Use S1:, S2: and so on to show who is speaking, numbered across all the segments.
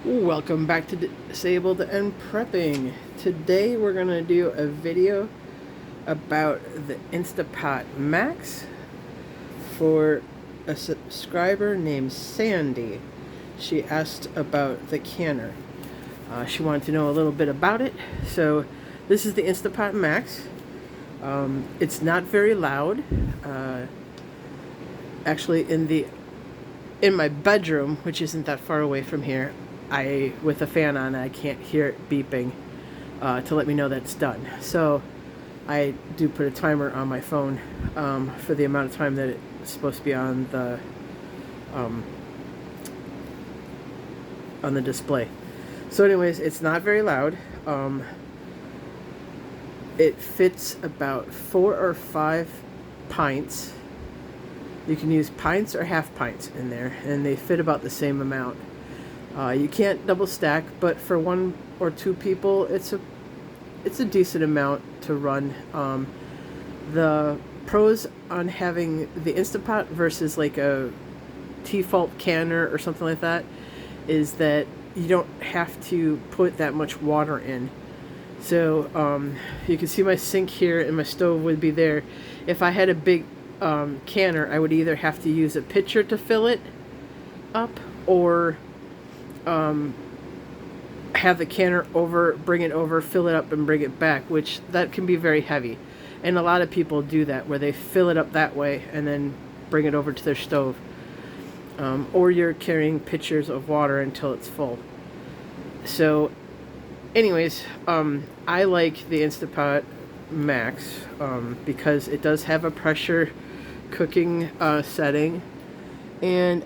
S1: Welcome back to Disabled and Prepping. Today we're going to do a video about the Instapot Max for a subscriber named Sandy. She asked about the canner. She wanted to know a little bit about it. So this is the Instapot Max. It's not very loud. Actually, in my bedroom, which isn't that far away from here, with a fan on, I can't hear it beeping to let me know that it's done. So I do put a timer on my phone for the amount of time that it's supposed to be on the display. So anyways, it's not very loud. It fits about 4 or 5 pints. You can use pints or half pints in there, and they fit about the same amount. You can't double stack, but for 1 or 2 people, it's a decent amount to run. The pros on having the Instapot versus like a default canner or something like that is that you don't have to put that much water in. So you can see my sink here and my stove would be there. If I had a big canner, I would either have to use a pitcher to fill it up or have the canner bring it over, fill it up, and bring it back, which that can be very heavy. And a lot of people do that, where they fill it up that way and then bring it over to their stove. Or you're carrying pitchers of water until it's full. So, anyways, I like the Instapot Max because it does have a pressure cooking setting, and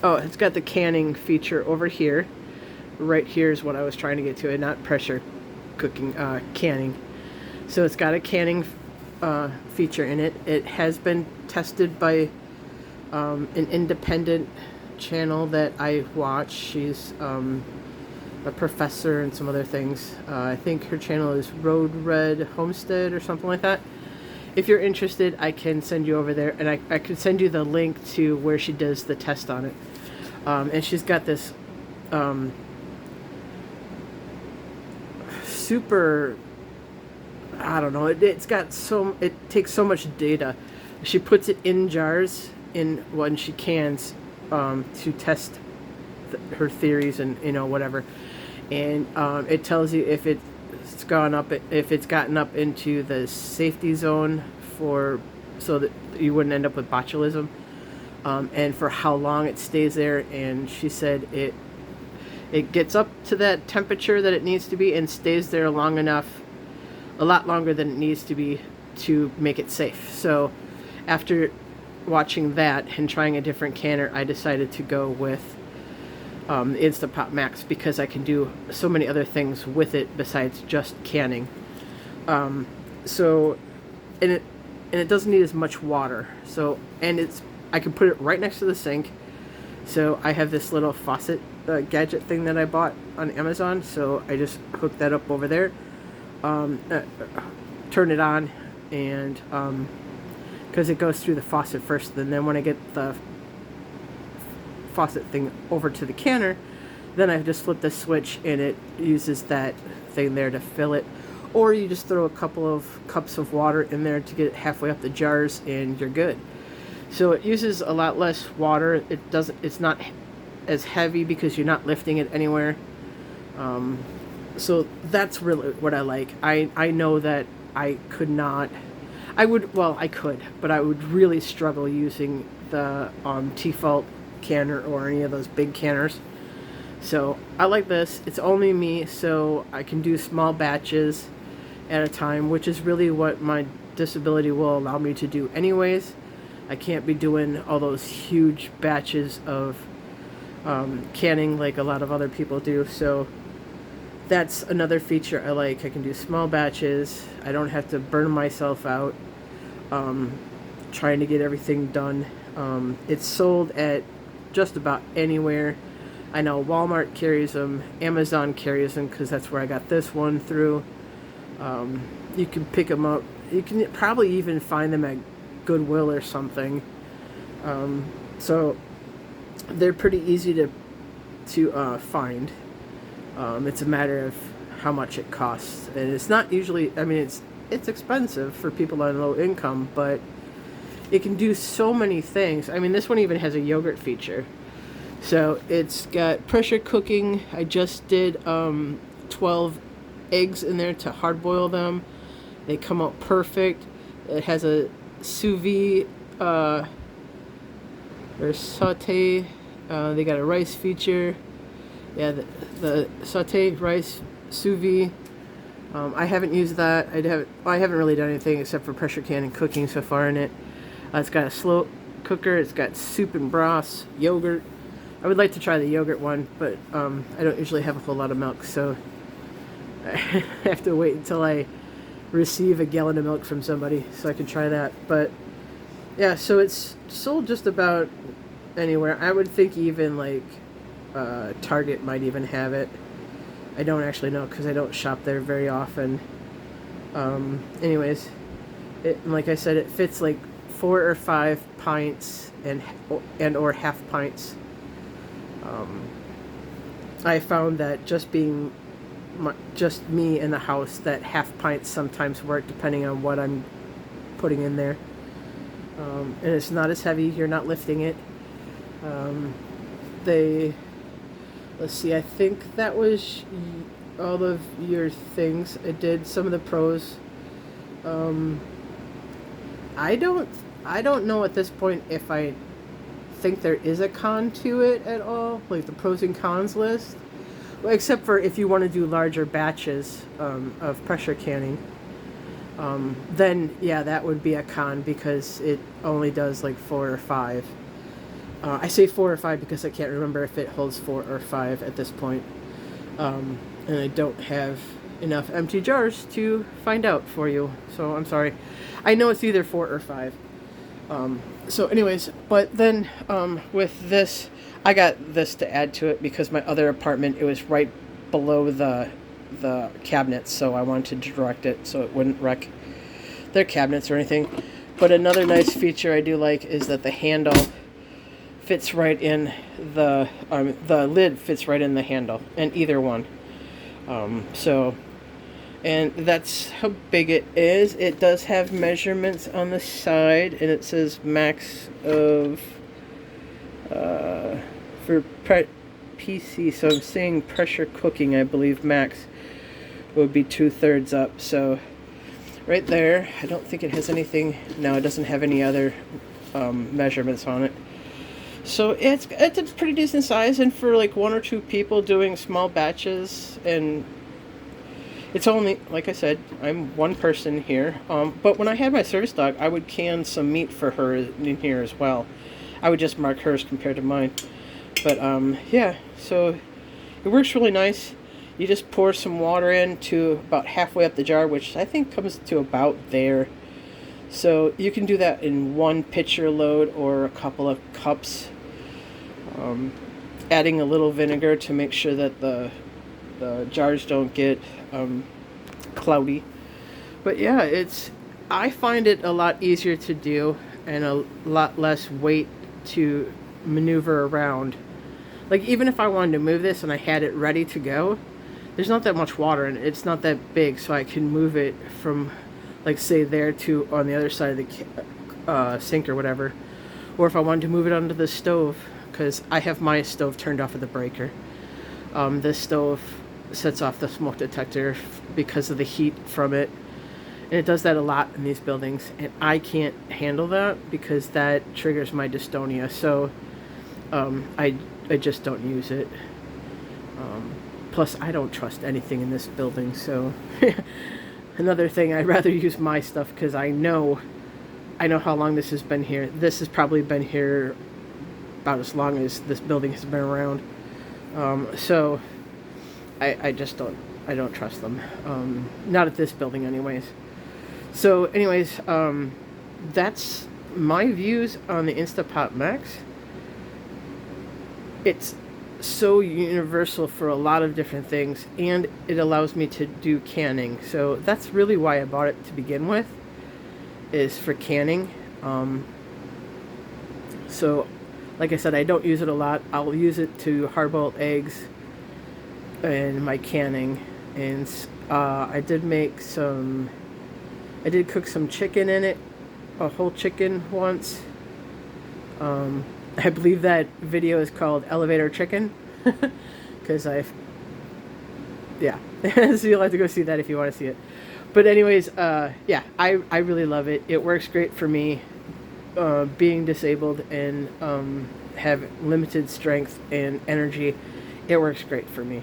S1: it's got the canning feature over here. Right here is what I was trying to get to, and not pressure cooking, canning. So it's got a canning feature in it. It has been tested by an independent channel that I watch. She's a professor and some other things. I think her channel is Road Red Homestead or something like that. If you're interested, I can send you over there, and I can send you the link to where she does the test on it. And she's got this super, I don't know, it takes so much data. She puts it in jars when she cans to test her theories and whatever. And it tells you if it's gotten up into the safety zone so that you wouldn't end up with botulism, and for how long it stays there. And she said it gets up to that temperature that it needs to be and stays there long enough, a lot longer than it needs to be, to make it safe. So after watching that and trying a different canner, I decided to go with the Instapot Max because I can do so many other things with it besides just canning. So it doesn't need as much water. So I can put it right next to the sink. So I have this little faucet gadget thing that I bought on Amazon. So I just hook that up over there, turn it on, and because it goes through the faucet first, and then when I get the faucet thing over to the canner, then I just flip the switch and it uses that thing there to fill it. Or you just throw a couple of cups of water in there to get it halfway up the jars and you're good. So it uses a lot less water. It's not as heavy because you're not lifting it anywhere. So that's really what I like. I know that I could, but I would really struggle using the default canner or any of those big canners. So I like this. It's only me, so I can do small batches at a time, which is really what my disability will allow me to do anyways. I can't be doing all those huge batches of canning like a lot of other people do. So that's another feature I like. I can do small batches. I don't have to burn myself out trying to get everything done. It's sold at just about anywhere. I know Walmart carries them, Amazon carries them because that's where I got this one through. You can pick them up. You can probably even find them at Goodwill or something. So they're pretty easy to find. It's a matter of how much it costs, and it's not usually. I mean, it's expensive for people on low income, but it can do so many things. I mean, this one even has a yogurt feature. So it's got pressure cooking. I just did 12 eggs in there to hard boil them. They come out perfect. It has a sous vide or saute. They got a rice feature. Yeah, the saute rice sous vide. I haven't used that. I haven't really done anything except for pressure canning cooking so far in it. It's got a slow cooker. It's got soup and broths, yogurt. I would like to try the yogurt one, but I don't usually have a whole lot of milk, so I have to wait until I receive a gallon of milk from somebody so I can try that. But yeah, so it's sold just about anywhere. I would think even like Target might even have it. I don't actually know because I don't shop there very often. Anyways, like I said, it fits like 4 or 5 pints and or half pints. I found that just me in the house, that half pints sometimes work depending on what I'm putting in there. And it's not as heavy. You're not lifting it. Let's see, I think that was all of your things. I did some of the pros. I don't know at this point if I think there is a con to it at all, like the pros and cons list. Well, except for if you want to do larger batches of pressure canning, then yeah, that would be a con because it only does like 4 or 5. I say 4 or 5 because I can't remember if it holds 4 or 5 at this point. And I don't have enough empty jars to find out for you, so I'm sorry. I know it's either 4 or 5. So anyways, but then with this, I got this to add to it because my other apartment, it was right below the cabinets, so I wanted to direct it so it wouldn't wreck their cabinets or anything. But another nice feature I do like is that the handle fits right in the lid fits right in the handle, and either one. And that's how big it is. It does have measurements on the side, and it says max of for PC. So I'm saying pressure cooking. I believe max would be 2/3 up. So right there. I don't think it has anything. No, it doesn't have any other measurements on it. So it's a pretty decent size, and for like 1 or 2 people doing small batches, and it's only, like I said, I'm one person here. But when I had my service dog, I would can some meat for her in here as well. I would just mark hers compared to mine. But yeah, so it works really nice. You just pour some water in to about halfway up the jar, which I think comes to about there. So you can do that in 1 pitcher load or a couple of cups. Adding a little vinegar to make sure that the jars don't get cloudy. But yeah, I find it a lot easier to do and a lot less weight to maneuver around. Like even if I wanted to move this and I had it ready to go, there's not that much water and it's not that big, so I can move it from, like, say there to on the other side of the sink or whatever. Or if I wanted to move it onto the stove, because I have my stove turned off at the breaker. This stove sets off the smoke detector because of the heat from it, and it does that a lot in these buildings, and I can't handle that because that triggers my dystonia. So I just don't use it. Plus, I don't trust anything in this building, so another thing, I'd rather use my stuff because I know how long this has been here. This has probably been here about as long as this building has been around. So I just don't trust them. Not at this building anyways. So anyways, that's my views on the Instapot Max. It's so universal for a lot of different things, and it allows me to do canning. So that's really why I bought it to begin with, is for canning. So, like I said, I don't use it a lot. I'll use it to hard-boiled eggs and my canning. And I did cook some chicken in it, a whole chicken once. I believe that video is called Elevator Chicken, because yeah. So you'll have to go see that if you want to see it. But anyways, yeah, I really love it. It works great for me, being disabled and have limited strength and energy. It works great for me.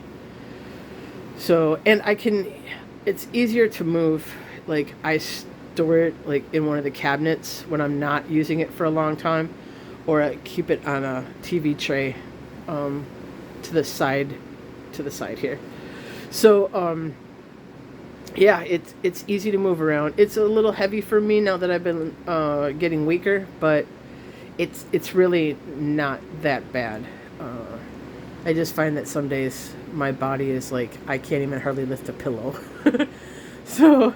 S1: So, and it's easier to move. Like, I store it like in one of the cabinets when I'm not using it for a long time, or I keep it on a TV tray to the side here. So, yeah, it's easy to move around. It's a little heavy for me now that I've been getting weaker, but it's really not that bad. I just find that some days my body is like, I can't even hardly lift a pillow. So,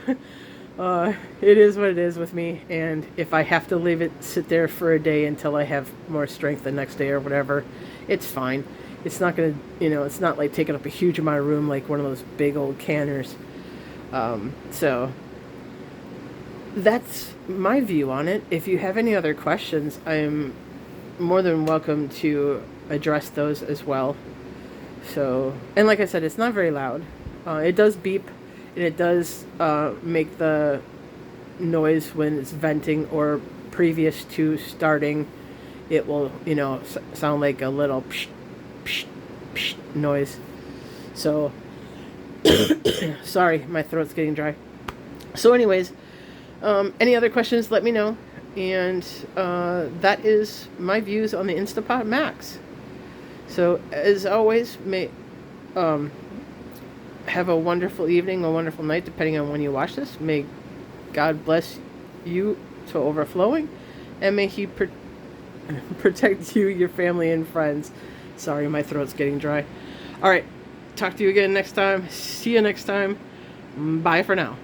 S1: it is what it is with me, and if I have to leave it sit there for a day until I have more strength the next day or whatever, it's fine. It's not gonna, it's not like taking up a huge amount of room like one of those big old canners. So that's my view on it. If you have any other questions, I'm more than welcome to address those as well. So, and like I said, it's not very loud. It does beep, and it does make the noise when it's venting or previous to starting. It will, sound like a little psh, psh, psh noise. So, sorry, my throat's getting dry. So anyways, any other questions, let me know. And that is my views on the Instapot Max. So, as always, have a wonderful evening, a wonderful night, depending on when you watch this. May God bless you to overflowing, and may He protect you, your family, and friends. Sorry, my throat's getting dry. All right, talk to you again next time. See you next time. Bye for now.